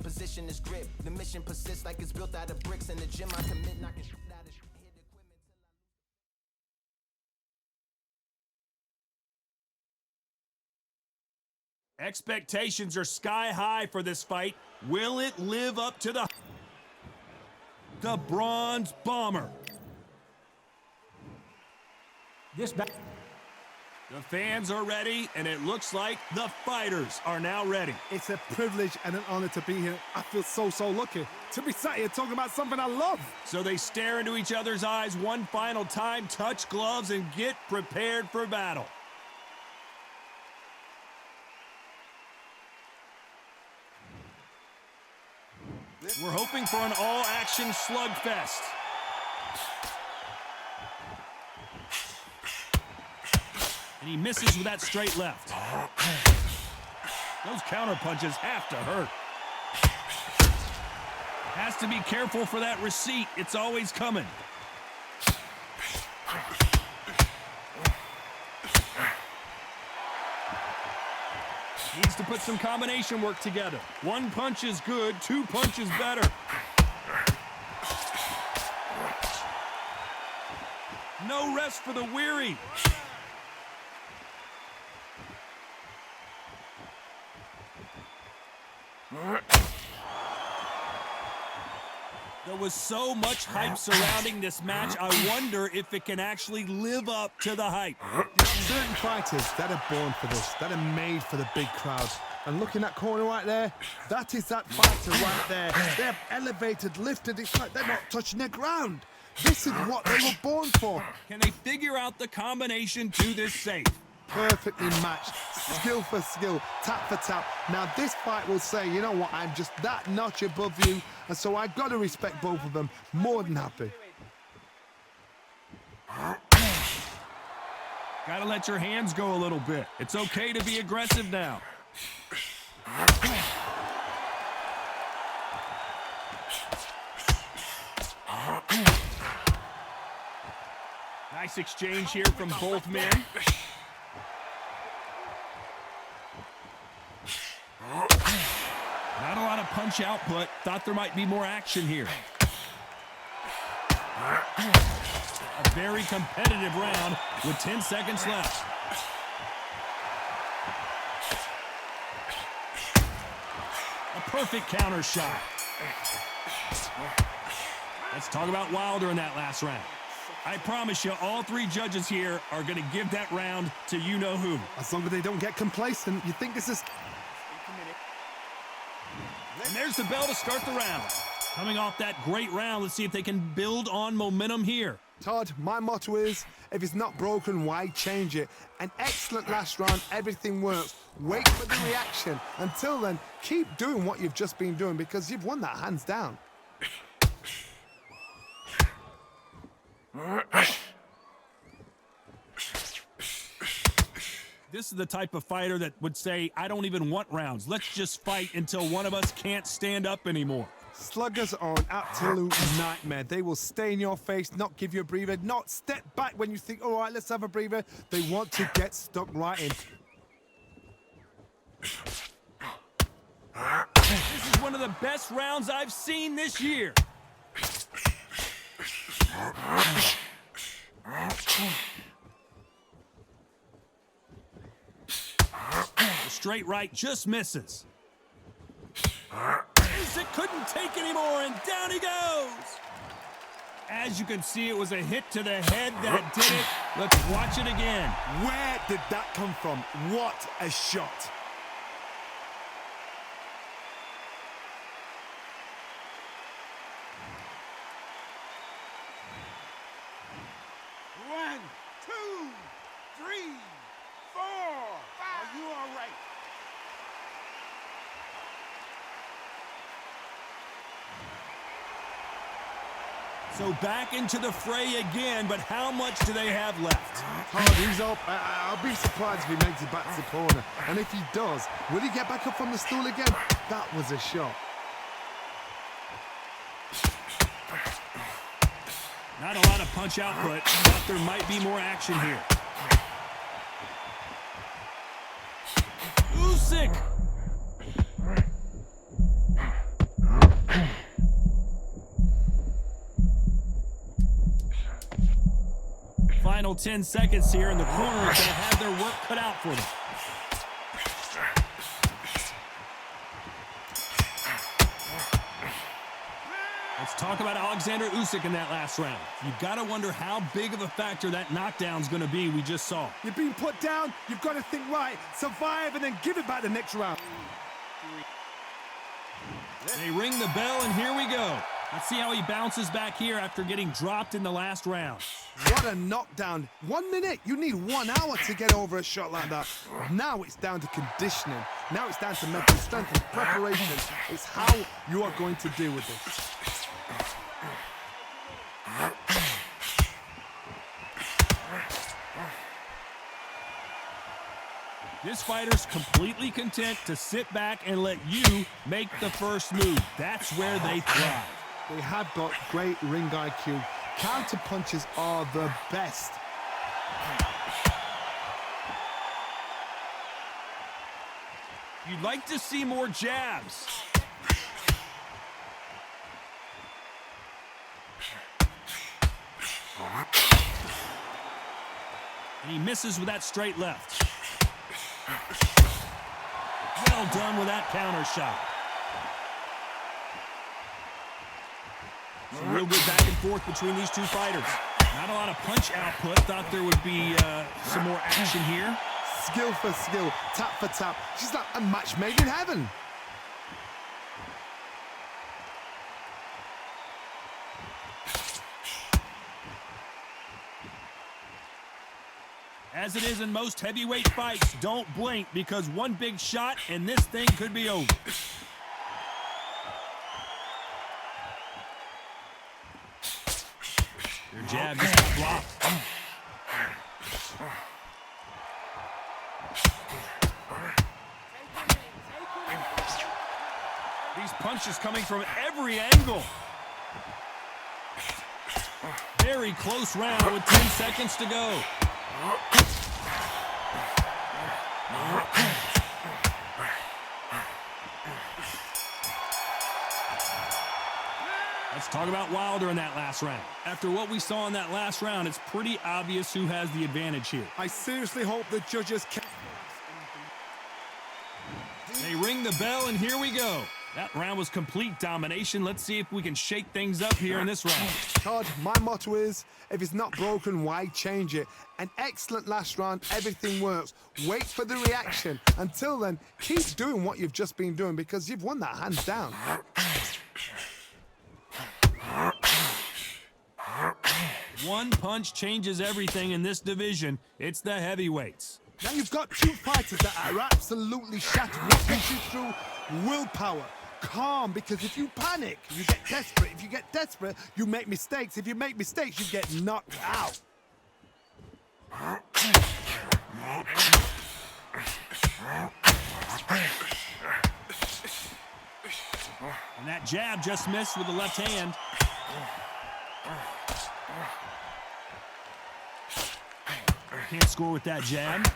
position is grip. The mission persists like it's built out of bricks. In the gym I commit knocking shit out of shit. Expectations are sky high for this fight. Will it live up to the Bronze Bomber? The fans are ready, and it looks like the fighters are now ready. It's a privilege and an honor to be here. I feel so lucky to be sat here talking about something I love. So they stare into each other's eyes one final time, touch gloves, and get prepared for battle. We're hoping for an all-action slugfest. And he misses with that straight left. Those counter punches have to hurt. Has to be careful for that receipt. It's always coming. Needs to put some combination work together. One punch is good, two punches better. No rest for the weary. There was so much hype surrounding this match, I wonder if it can actually live up to the hype. Certain fighters that are born for this, that are made for the big crowds. And look in that corner right there, that is that fighter right there. They have elevated, lifted, it's like they're not touching the ground. This is what they were born for. Can they figure out the combination to this safe? Perfectly matched, skill for skill, tap for tap. Now this fight will say, you know what, I'm just that notch above you, and so I've got to respect both of them. More than happy. Gotta let your hands go a little bit. It's okay to be aggressive now. Nice exchange here from both men. Not a lot of punch output. Thought there might be more action here. A very competitive round with 10 seconds left. A perfect counter shot. Let's talk about Wilder in that last round. I promise you, all three judges here are going to give that round to you-know-who. As long as they don't get complacent, you think this is... And there's the bell to start the round. Coming off that great round, let's see if they can build on momentum here. Todd, my motto is, if it's not broken, why change it? An excellent last round, everything works. Wait for the reaction. Until then, keep doing what you've just been doing because you've won that hands down. This is the type of fighter that would say, I don't even want rounds. Let's just fight until one of us can't stand up anymore. Sluggers are an absolute nightmare. They will stay in your face, not give you a breather, not step back when you think, all right, let's have a breather. They want to get stuck right in. This is one of the best rounds I've seen this year. The straight right just misses. Usyk couldn't take anymore, and down he goes. As you can see, it was a hit to the head that did it. Let's watch it again. Where did that come from? What a shot. One, two, three, four. Are you all right? So back into the fray again, but how much do they have left? He's up. I'll be surprised if he makes it back to the corner. And if he does, will he get back up from the stool again? That was a shot. Not a lot of punch output, but there might be more action here. Usyk! 10 seconds here, and the corner is going to have their work cut out for them. Let's talk about Oleksandr Usyk in that last round. You've got to wonder how big of a factor that knockdown's going to be we just saw. You're being put down, you've got to think right, survive, and then give it back the next round. They ring the bell, and here we go. Let's see how he bounces back here after getting dropped in the last round. What a knockdown. 1 minute, you need 1 hour to get over a shot like that. Now it's down to conditioning. Now it's down to mental strength and preparation. It's how you are going to deal with this. This fighter's completely content to sit back and let you make the first move. That's where they thrive. They have got great ring IQ. Counter punches are the best. You'd like to see more jabs. And he misses with that straight left. Well done with that counter shot. It's a real good back and forth between these two fighters. Not a lot of punch output. Thought there would be some more action here. Skill for skill, tap for tap. She's like a match made in heaven. As it is in most heavyweight fights, don't blink because one big shot and this thing could be over. Their jab just got blocked. These punches coming from every angle. Very close round with 10 seconds to go. Let's talk about Wilder in that last round. After what we saw in that last round, it's pretty obvious who has the advantage here. I seriously hope the judges can... They ring the bell, and here we go. That round was complete domination. Let's see if we can shake things up here in this round. Todd, my motto is, if it's not broken, why change it? An excellent last round, everything works. Wait for the reaction. Until then, keep doing what you've just been doing because you've won that hands down. One punch changes everything in this division. It's the heavyweights. Now you've got two fighters that are absolutely shattered. What gets you through? Willpower. Calm, because if you panic, you get desperate. If you get desperate, you make mistakes. If you make mistakes, you get knocked out. And that jab just missed with the left hand. Can't score with that jab.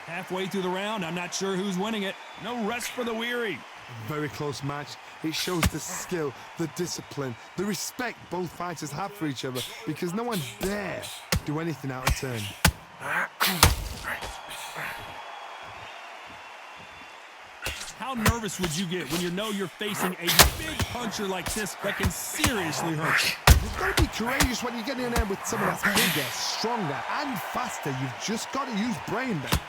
Halfway through the round, I'm not sure who's winning it. No rest for the weary. Very close match. It shows the skill, the discipline, the respect both fighters have for each other because no one dare do anything out of turn. How nervous would you get when you know you're facing a big puncher like this that can seriously hurt you? You've got to be courageous when you get in there with someone that's bigger, stronger, and faster. You've just got to use brain then.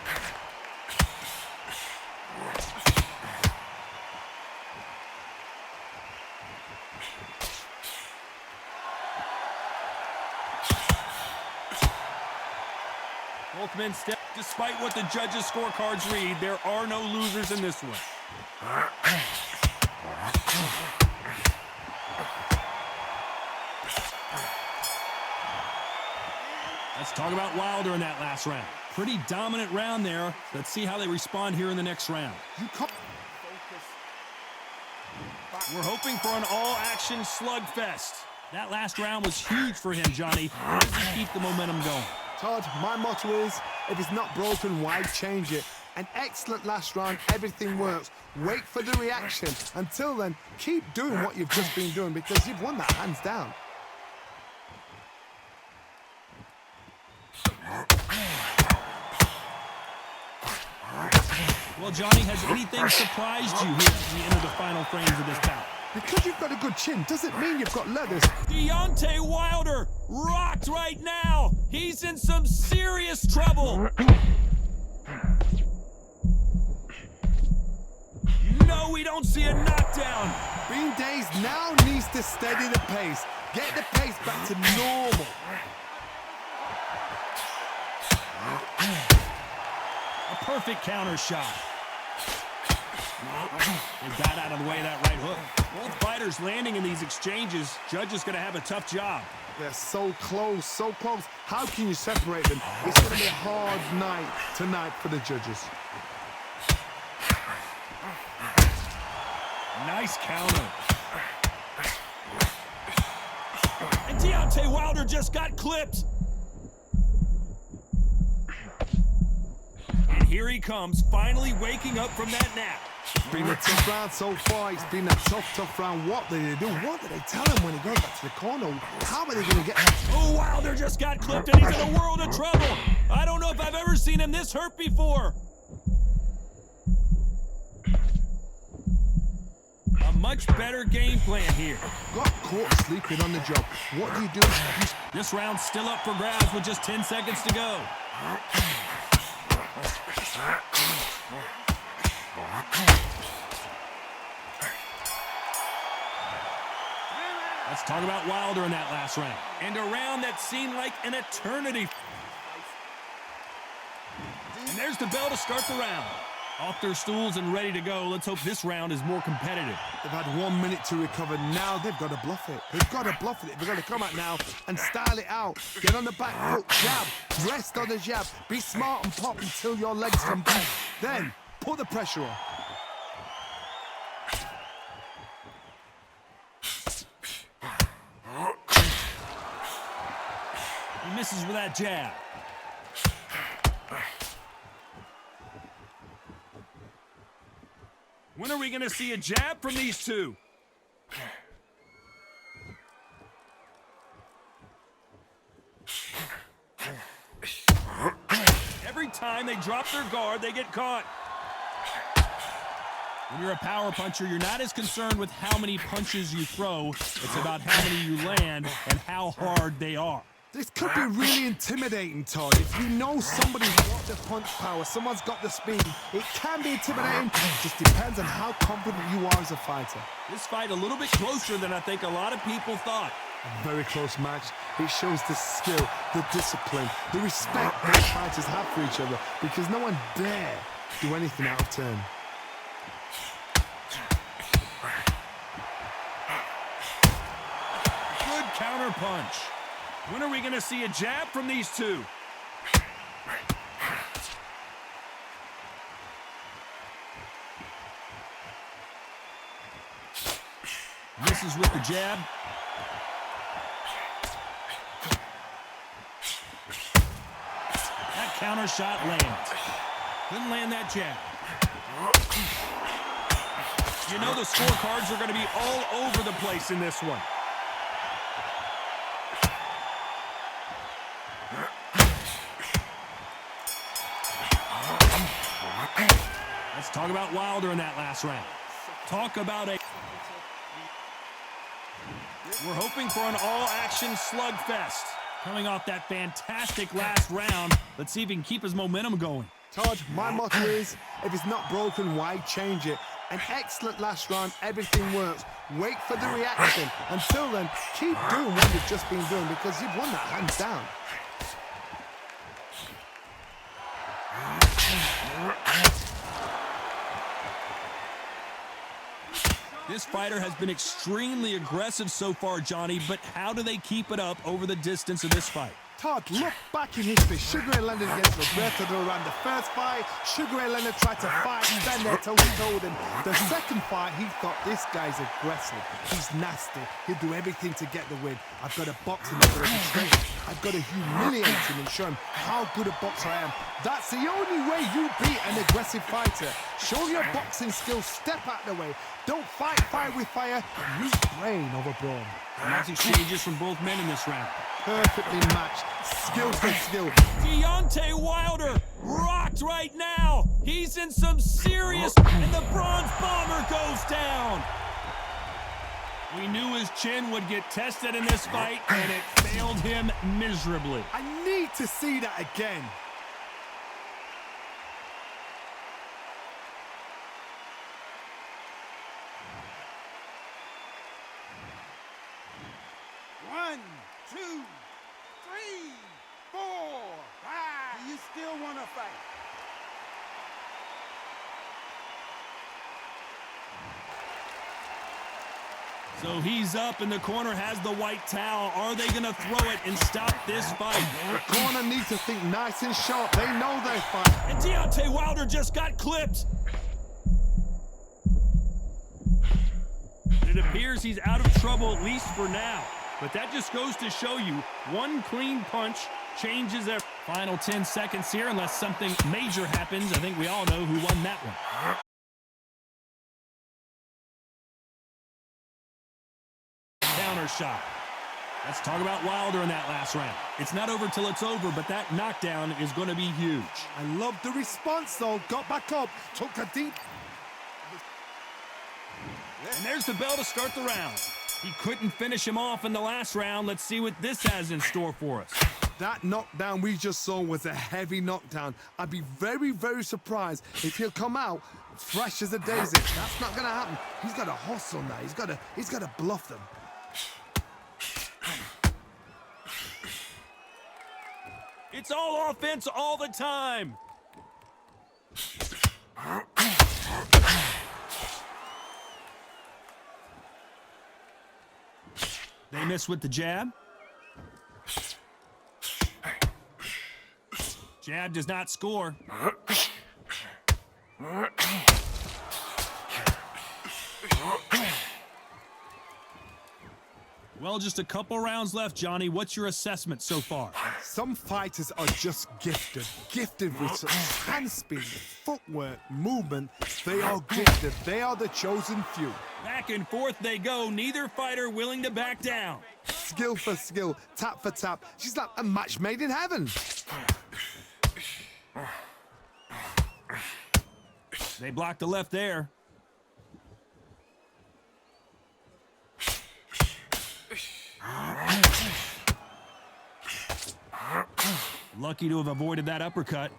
Both men step. Despite what the judges' scorecards read, there are no losers in this one. Let's talk about Wilder in that last round. Pretty dominant round there. Let's see how they respond here in the next round. We're hoping for an all-action slugfest. That last round was huge for him, Johnny. How does he keep the momentum going? Todd, my motto is, if it's not broken, why change it? An excellent last round. Everything works. Wait for the reaction. Until then, keep doing what you've just been doing because you've won that hands down. Well, Johnny, has anything surprised you here as we enter the final frames of this bout? Because you've got a good chin doesn't mean you've got leathers. Deontay Wilder rocked right now. He's in some serious trouble. No, we don't see a knockdown. Bean Days now needs to steady the pace. Get the pace back to normal. A perfect counter shot. They got out of the way of that right hook. Both fighters landing in these exchanges. Judge is going to have a tough job. They're so close, so close. How can you separate them? It's going to be a hard night tonight for the judges. Nice counter. And Deontay Wilder just got clipped. And here he comes, finally waking up from that nap. It's been a tough round so far. It's been a tough round. What did they do? What did they tell him when he goes back to the corner? How are they going to get... Oh, Wilder just got clipped and he's in a world of trouble. I don't know if I've ever seen him this hurt before. A much better game plan here. Got caught sleeping on the job. What do you do? This round's still up for grabs with just 10 seconds to go. Let's talk about Wilder in that last round. And a round that seemed like an eternity. And there's the bell to start the round. Off their stools and ready to go. Let's hope this round is more competitive. They've had 1 minute to recover. Now they've got to bluff it. They've got to bluff it. They've got to come out now and style it out. Get on the back foot, jab. Rest on the jab. Be smart and pop until your legs come back. Then put the pressure on. He misses with that jab. When are we going to see a jab from these two? Every time they drop their guard, they get caught. When you're a power puncher, you're not as concerned with how many punches you throw. It's about how many you land and how hard they are. This could be really intimidating, Todd. If you know somebody's got the punch power, someone's got the speed, it can be intimidating. It just depends on how confident you are as a fighter. This fight a little bit closer than I think a lot of people thought. A very close match. It shows the skill, the discipline, the respect both fighters have for each other because no one dare do anything out of turn. Good counter punch. When are we going to see a jab from these two? Misses with the jab. That counter shot lands. Couldn't land that jab. You know the scorecards are going to be all over the place in this one. Let's talk about Wilder in that last round. Talk about a... We're hoping for an all-action slugfest. Coming off that fantastic last round, let's see if he can keep his momentum going. Todd, my motto is, if it's not broken, why change it? An excellent last round, everything works. Wait for the reaction. Until then, keep doing what you've just been doing because you've won that hands down. This fighter has been extremely aggressive so far, Johnny, but how do they keep it up over the distance of this fight? Todd, look back in history. Sugar Ray Leonard against Roberto Duran. The first fight, Sugar Ray Leonard tried to fight, stand there toe-to-toe with him. The second fight, he thought, this guy's aggressive. He's nasty. He'll do everything to get the win. I've got to box him. I've got to destroy him. I've got to humiliate him and show him how good a boxer I am. That's the only way you beat an aggressive fighter. Show your boxing skills. Step out the way. Don't fight fire with fire. Use brain over brawn. Nice exchanges from both men in this round. Perfectly matched. Skill for skill. Deontay Wilder rocked right now. He's in some serious, and the Bronze Bomber goes down. We knew his chin would get tested in this fight, and it failed him miserably. I need to see that again. One, two, three, four, five. Do you still want to fight? So he's up, and the corner has the white towel. Are they going to throw it and stop this fight? The corner needs to think nice and sharp. They know they fight. And Deontay Wilder just got clipped. It appears he's out of trouble, at least for now. But that just goes to show you, one clean punch changes their final 10 seconds here, unless something major happens. I think we all know who won that one. Counter shot. Let's talk about Wilder in that last round. It's not over till it's over, but that knockdown is going to be huge. I love the response, though. Got back up, took a deep... And there's the bell to start the round. He couldn't finish him off in the last round. Let's see what this has in store for us. That knockdown we just saw was a heavy knockdown. I'd be very, very surprised if he'll come out fresh as a daisy. That's not going to happen. He's got to hustle now. He's got to bluff them. It's all offense all the time. They miss with the jab. Jab does not score. Well, just a couple rounds left, Johnny. What's your assessment so far? Some fighters are just gifted with such hand speed, footwork, movement. They are gifted. They are the chosen few. Back and forth they go. Neither fighter willing to back down. Skill for skill, tap for tap. She's like a match made in heaven. They blocked the left there. Lucky to have avoided that uppercut.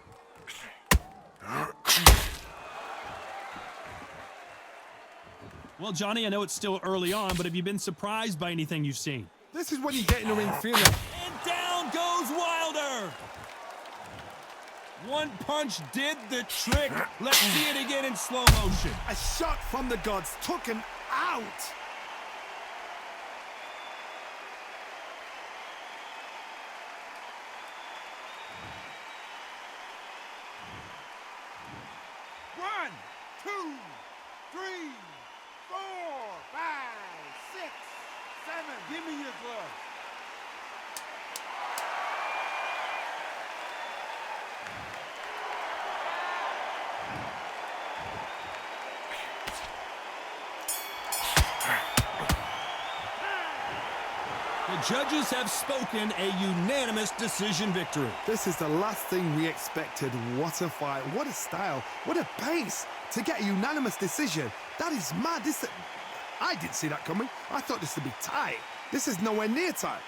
Well, Johnny, I know it's still early on, but have you been surprised by anything you've seen? This is when you get in the ring feeling. And down goes Wilder. One punch did the trick. Let's see it again in slow motion. A shot from the gods took him out. One, two, three, four, five, six, seven. Give me your glove. The judges have spoken, a unanimous decision victory. This is the last thing we expected. What a fight, what a style, what a pace to get a unanimous decision. That is mad. I didn't see that coming. I thought this would be tight. This is nowhere near tight.